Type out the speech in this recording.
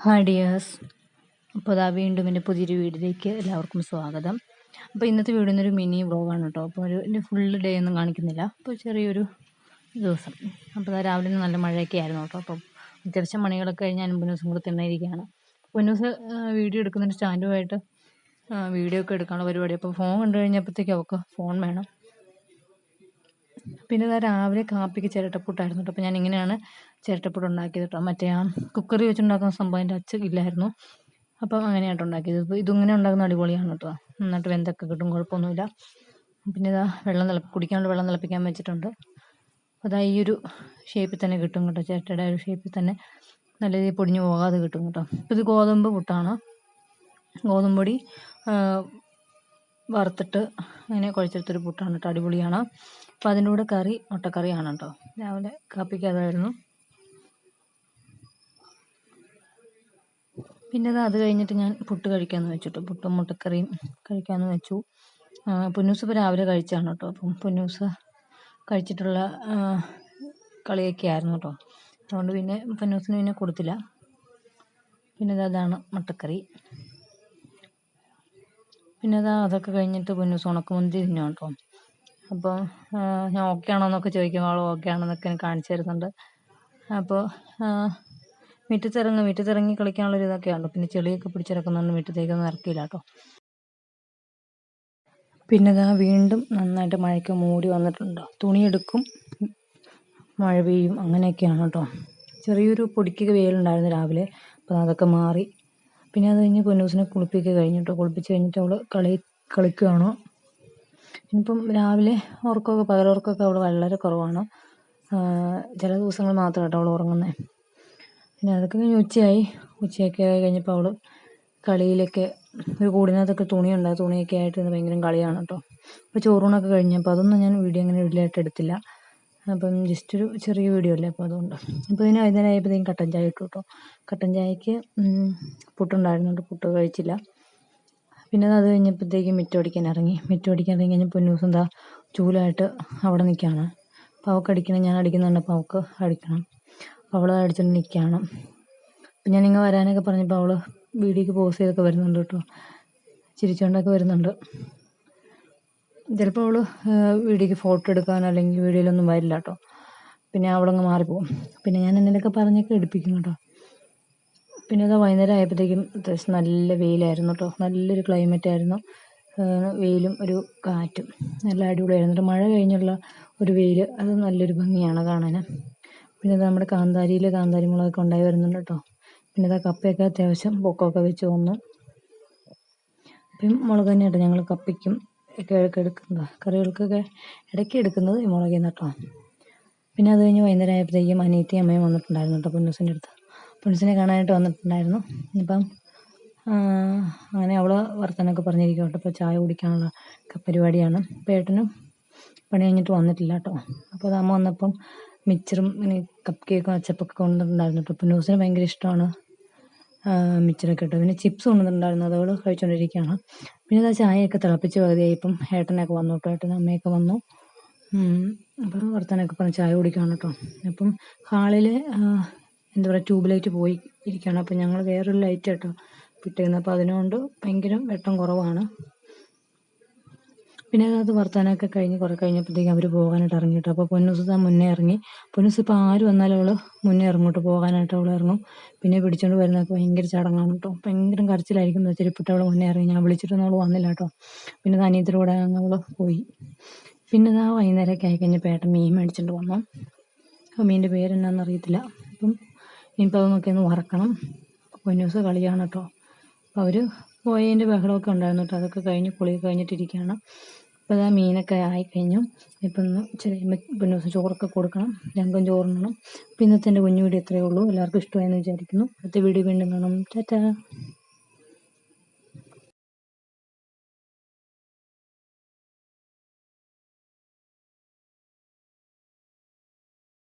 Hi dears. അപ്പോൾ അതാ വീണ്ടും എൻ്റെ പുതിയൊരു വീഡിയോയിലേക്ക് എല്ലാവർക്കും സ്വാഗതം. അപ്പോൾ ഇന്നത്തെ വീഡിയോ ഒരു മിനി വ്ളോഗാണ് കേട്ടോ. അപ്പോൾ എൻ്റെ ഫുൾ ഡേ ഒന്നും കാണിക്കുന്നില്ല, അപ്പോൾ ചെറിയൊരു ദിവസം. അപ്പോൾ രാവിലെ നിന്ന് നല്ല മഴയൊക്കെ ആയിരുന്നു കേട്ടോ. അപ്പം അത്യാവശ്യം പണികളൊക്കെ കഴിഞ്ഞ് അൻപൂസം കൂടെ തിണ്ണയിരിക്കുകയാണ്. പൊന്നൂസ് വീഡിയോ എടുക്കുന്നൊരു സ്റ്റാൻഡുമായിട്ട് വീഡിയോ ഒക്കെ എടുക്കാനുള്ള പരിപാടി. അപ്പോൾ ഫോൺ കണ്ടു കഴിഞ്ഞപ്പോഴത്തേക്കും അവൾക്ക് ഫോൺ വേണം. പിന്നെ രാവിലെ കാപ്പിക്ക് ചിരട്ടപ്പുട്ടായിരുന്നു കേട്ടോ. അപ്പോൾ ഞാൻ ഇങ്ങനെയാണ് ചിരട്ടപ്പുട്ട് ഉണ്ടാക്കിയത് കേട്ടോ. മറ്റേ ആ കുക്കറി വെച്ചുണ്ടാക്കുന്ന സംഭവം എൻ്റെ അച്ഛൻ ഇല്ലായിരുന്നു, അപ്പം അങ്ങനെയായിട്ട് ഉണ്ടാക്കിയത്. ഇപ്പോൾ ഇതിങ്ങനെ ഉണ്ടാക്കുന്ന അടിപൊളിയാണ് കേട്ടോ. നന്നായിട്ട് വെന്തൊക്കെ കിട്ടും, കുഴപ്പമൊന്നുമില്ല. പിന്നെ കുടിക്കാനുള്ള വെള്ളം തിളപ്പിക്കാൻ വെച്ചിട്ടുണ്ട്. അപ്പോൾ ഈ ഒരു ഷേപ്പിൽ തന്നെ കിട്ടും കേട്ടോ. ചിരട്ടയുടെ ഒരു ഷേപ്പിൽ തന്നെ നല്ല രീതിയിൽ പൊടിഞ്ഞു പോകാതെ കിട്ടും കേട്ടോ. ഇപ്പോൾ ഇത് ഗോതമ്പ് പുട്ടാണ്. ഗോതമ്പ് പൊടി വറുത്തിട്ട് അങ്ങനെ കുഴച്ചെടുത്തൊരു പുട്ടാണ് കേട്ടോ. അടിപൊളിയാണ്. അപ്പോൾ അതിൻ്റെ കൂടെ കറി മുട്ടക്കറിയാണ് കേട്ടോ. രാവിലെ കാപ്പിക്ക് അതായിരുന്നു. പിന്നെ അത് കഴിഞ്ഞിട്ട് ഞാൻ പുട്ട് കഴിക്കാമെന്ന് വെച്ചിട്ട് പുട്ടും മുട്ടക്കറിയും കഴിക്കാമെന്ന് വെച്ചു. പൊന്നൂസ് ഇപ്പോൾ രാവിലെ കഴിച്ചാണ് കേട്ടോ. അപ്പം പൊന്നൂസ് കഴിച്ചിട്ടുള്ള കളിയൊക്കെ ആയിരുന്നു കേട്ടോ. അതുകൊണ്ട് പിന്നെ പൊന്നൂസിന് പിന്നെ കൊടുത്തില്ല. പിന്നെ അതാണ് മുട്ടക്കറി. പിന്നെ അതൊക്കെ കഴിഞ്ഞിട്ട് പൊന്നൂസ് ഉണക്കമുന്തി തിന്നു കേട്ടോ. അപ്പോൾ ഞാൻ ഓക്കെ ആണോ എന്നൊക്കെ ചോദിക്കുമ്പോൾ അവൾ ഓക്കെ ആണെന്നൊക്കെ എനിക്ക് കാണിച്ചു തരുന്നുണ്ട്. അപ്പോൾ മുറ്റത്തിറങ്ങി കളിക്കാനുള്ളൊരു ഇതൊക്കെയാണ്. പിന്നെ ചെളിയൊക്കെ പിടിച്ചിറക്കുന്നുണ്ട്, മുറ്റത്തേക്കൊന്നും ഇറക്കിയില്ല കേട്ടോ. പിന്നെ വീണ്ടും നന്നായിട്ട് മഴയ്ക്ക് മൂടി വന്നിട്ടുണ്ട്. തുണിയെടുക്കും, മഴ പെയ്യും, അങ്ങനെയൊക്കെയാണ് കേട്ടോ. ചെറിയൊരു പൊടിക്കൊക്കെ വെയിലുണ്ടായിരുന്നു രാവിലെ, അപ്പോൾ അതൊക്കെ മാറി. പിന്നെ അത് കഴിഞ്ഞ് പൊന്നൂസിനെ കുളിപ്പിക്കുക കഴിഞ്ഞിട്ടോ. കുളിപ്പിച്ച് കഴിഞ്ഞിട്ട് അവൾ കളിക്കുകയാണ്. ഇനിയിപ്പം രാവിലെ പകലുറക്കമൊക്കെ അവൾ വളരെ കുറവാണ്. ചില ദിവസങ്ങൾ മാത്രം കേട്ടോ അവൾ ഉറങ്ങുന്നത്. പിന്നെ അതൊക്കെ കഴിഞ്ഞ് ഉച്ചയൊക്കെ ആയി കഴിഞ്ഞപ്പോൾ അവൾ കളിയിലൊക്കെ ഒരു കൂടിനകത്തൊക്കെ തുണിയൊക്കെ ആയിട്ട് ഭയങ്കര കളിയാണ് കേട്ടോ. അപ്പോൾ ചോറൂണൊക്കെ കഴിഞ്ഞപ്പോൾ അതൊന്നും ഞാൻ വീഡിയോ അങ്ങനെ വലിയതായിട്ട് എടുത്തില്ല. അപ്പം ജസ്റ്റ് ഒരു ചെറിയ വീഡിയോ അല്ലേ, അപ്പോൾ അതുകൊണ്ട്. അപ്പോൾ ഇതിന് വൈകുന്നേരമായപ്പോഴത്തേക്കും കട്ടൻ ചായ ഇട്ടു കേട്ടോ. കട്ടൻ ചായക്ക് പുട്ടുണ്ടായിരുന്നുണ്ട്, പുട്ട് കഴിച്ചില്ല. പിന്നെ അത് കഴിഞ്ഞപ്പോഴത്തേക്കും മിറ്റമടിക്കാൻ ഇറങ്ങി കഴിഞ്ഞ് പൊന്നൂസ് ചൂലായിട്ട് അവിടെ നിൽക്കുകയാണ്. അപ്പോൾ അവൾക്ക് അടിക്കണം, ഞാൻ അടിക്കുന്നുണ്ട്. അപ്പോൾ അവൾക്ക് അടിക്കണം, അപ്പോൾ അവൾ അടിച്ചുകൊണ്ട് നിൽക്കുകയാണ്. അപ്പം ഞാൻ നിങ്ങൾ വരാനൊക്കെ പറഞ്ഞപ്പോൾ അവൾ വീഡിയോക്ക് പോസ് ചെയ്തൊക്കെ വരുന്നുണ്ട് കേട്ടോ. ചിരിച്ചുകൊണ്ടൊക്കെ വരുന്നുണ്ട്. ചിലപ്പോൾ അവൾ വീഡിയോക്ക് ഫോട്ടോ എടുക്കാൻ അല്ലെങ്കിൽ വീഡിയോയിലൊന്നും വരില്ല കേട്ടോ. പിന്നെ അവളങ്ങ് മാറിപ്പോകും. പിന്നെ ഞാൻ എന്തെങ്കിലുമൊക്കെ പറഞ്ഞൊക്കെ എടുപ്പിക്കും കേട്ടോ. പിന്നെ വൈകുന്നേരം ആയപ്പോഴത്തേക്കും അത്യാവശ്യം നല്ല വെയിലായിരുന്നു കേട്ടോ. നല്ലൊരു ക്ലൈമറ്റ് ആയിരുന്നു. വെയിലും ഒരു കാറ്റും നല്ല അടിപൊളിയായിരുന്നു. മഴ കഴിഞ്ഞുള്ള ഒരു വെയിൽ, അത് നല്ലൊരു ഭംഗിയാണ് കാണാൻ. പിന്നെ നമ്മുടെ കാന്താരി മുളകൊക്കെ ഉണ്ടായി വരുന്നുണ്ട് കേട്ടോ. പിന്നെ കപ്പയൊക്കെ അത്യാവശ്യം പൊക്കമൊക്കെ വെച്ച് വന്നു. അപ്പം മുളക് തന്നെ കേട്ടോ ഞങ്ങൾ കപ്പയ്ക്കും ഒക്കെ എടുക്കുന്നത്, കറികൾക്കൊക്കെ ഇടയ്ക്ക് എടുക്കുന്നത് ഈ മുളകിൽ നിന്ന് കേട്ടോ. പിന്നെ അത് കഴിഞ്ഞ് വൈകുന്നേരം ആയപ്പോഴത്തേക്കും അനിയത്തി അമ്മയും വന്നിട്ടുണ്ടായിരുന്നു കേട്ടോ. പൊന്നൂസിൻ്റെ അടുത്ത് പൊന്നൂസിനെ കാണാനായിട്ട് വന്നിട്ടുണ്ടായിരുന്നു. ഇപ്പം അങ്ങനെ അവൾ വർത്തമാനമൊക്കെ പറഞ്ഞിരിക്കും കേട്ടോ. ഇപ്പോൾ ചായ കുടിക്കാനുള്ള പരിപാടിയാണ്. ഇപ്പോൾ ഏട്ടനും പണി കഴിഞ്ഞിട്ട് വന്നിട്ടില്ല കേട്ടോ. അപ്പോൾ അത് അമ്മ വന്നപ്പം മിച്ചറും കപ്പ് കേക്കും അച്ചപ്പൊക്കെ കൊണ്ടുവന്നിട്ടുണ്ടായിരുന്നു കേട്ടോ. പൊന്നൂസിന് ഭയങ്കര ഇഷ്ടമാണ് മിച്ചറൊക്കെ കേട്ടോ. പിന്നെ ചിപ്സ് കൊണ്ടുവന്നിട്ടുണ്ടായിരുന്നു, അതവൾ കഴിച്ചുകൊണ്ടിരിക്കുകയാണ്. പിന്നെ ചായയൊക്കെ തിളപ്പിച്ച് പകുതിയായപ്പം ഏട്ടനൊക്കെ വന്നു കേട്ടോ. ഏട്ടനും അമ്മയൊക്കെ വന്നു. അപ്പം വർത്തമാനമൊക്കെ പറഞ്ഞ് ചായ കുടിക്കുകയാണ് കേട്ടോ. അപ്പം ഹാളിൽ എന്താ പറയുക, ട്യൂബ് ലൈറ്റ് പോയി ഇരിക്കുകയാണ്. അപ്പം ഞങ്ങൾ വേറൊരു ലൈറ്റ് കേട്ടോ ഇട്ടിരുന്നത്. അപ്പോൾ അതിനുകൊണ്ട് ഭയങ്കര വെട്ടം കുറവാണ്. പിന്നെ വർത്തമാനമൊക്കെ കഴിഞ്ഞ് കുറേ കഴിഞ്ഞപ്പോഴത്തേക്കും അവർ പോകാനായിട്ട് ഇറങ്ങി കേട്ടോ. അപ്പോൾ പൊന്നൂസ് മുന്നേ ഇറങ്ങി. പൊന്നൂസ് ഇപ്പോൾ ആര് വന്നാലും അവൾ മുന്നേ ഇറങ്ങോട്ട് പോകാനായിട്ട് അവൾ ഇറങ്ങും. പിന്നെ പിടിച്ചുകൊണ്ട് വരുന്നതൊക്കെ ഭയങ്കര ചടങ്ങാണ് കേട്ടോ. ഭയങ്കര കരച്ചിലായിരിക്കും. ചെരുപ്പിട്ട് അവൾ മുന്നേ ഇറങ്ങി. ഞാൻ വിളിച്ചിട്ടൊന്നും അവൾ വന്നില്ല കേട്ടോ. പിന്നെ അനിയത്തിയുടെ കൂടെ അവൾ പോയി. പിന്നെ വൈകുന്നേരമൊക്കെ ആയിക്കഴിഞ്ഞപ്പോൾ ഏട്ടൻ മീൻ മേടിച്ചിട്ട് വന്നു. അപ്പോൾ മീനിൻ്റെ പേരെന്നാന്ന് അറിയത്തില്ല. അപ്പം ഇനിയിപ്പോൾ അതൊക്കെ ഒന്ന് വറക്കണം. പൊന്നൂസ് കളിയാണ് കേട്ടോ. അപ്പോൾ അവർ പോയതിൻ്റെ ബഹളമൊക്കെ ഉണ്ടായിരുന്നു കേട്ടോ. അതൊക്കെ കഴിഞ്ഞ് കുളിയൊക്കെ കഴിഞ്ഞിട്ടിരിക്കുകയാണ്. അപ്പോൾ മീനൊക്കെ ആയിക്കഴിഞ്ഞു. ഇപ്പം ഒന്ന് ചെറിയ പൊന്നൂസ് ചോറൊക്കെ കൊടുക്കണം. രണ്ടും ചോറുണ്ണണം. അപ്പോൾ ഇന്നത്തെ എൻ്റെ കുഞ്ഞു വീഡിയോ ഇത്രയേ ഉള്ളൂ. എല്ലാവർക്കും ഇഷ്ടമായെന്ന് വിചാരിക്കുന്നു. അടുത്ത വീഡിയോ വീണ്ടും കാണാം. ടാറ്റാ.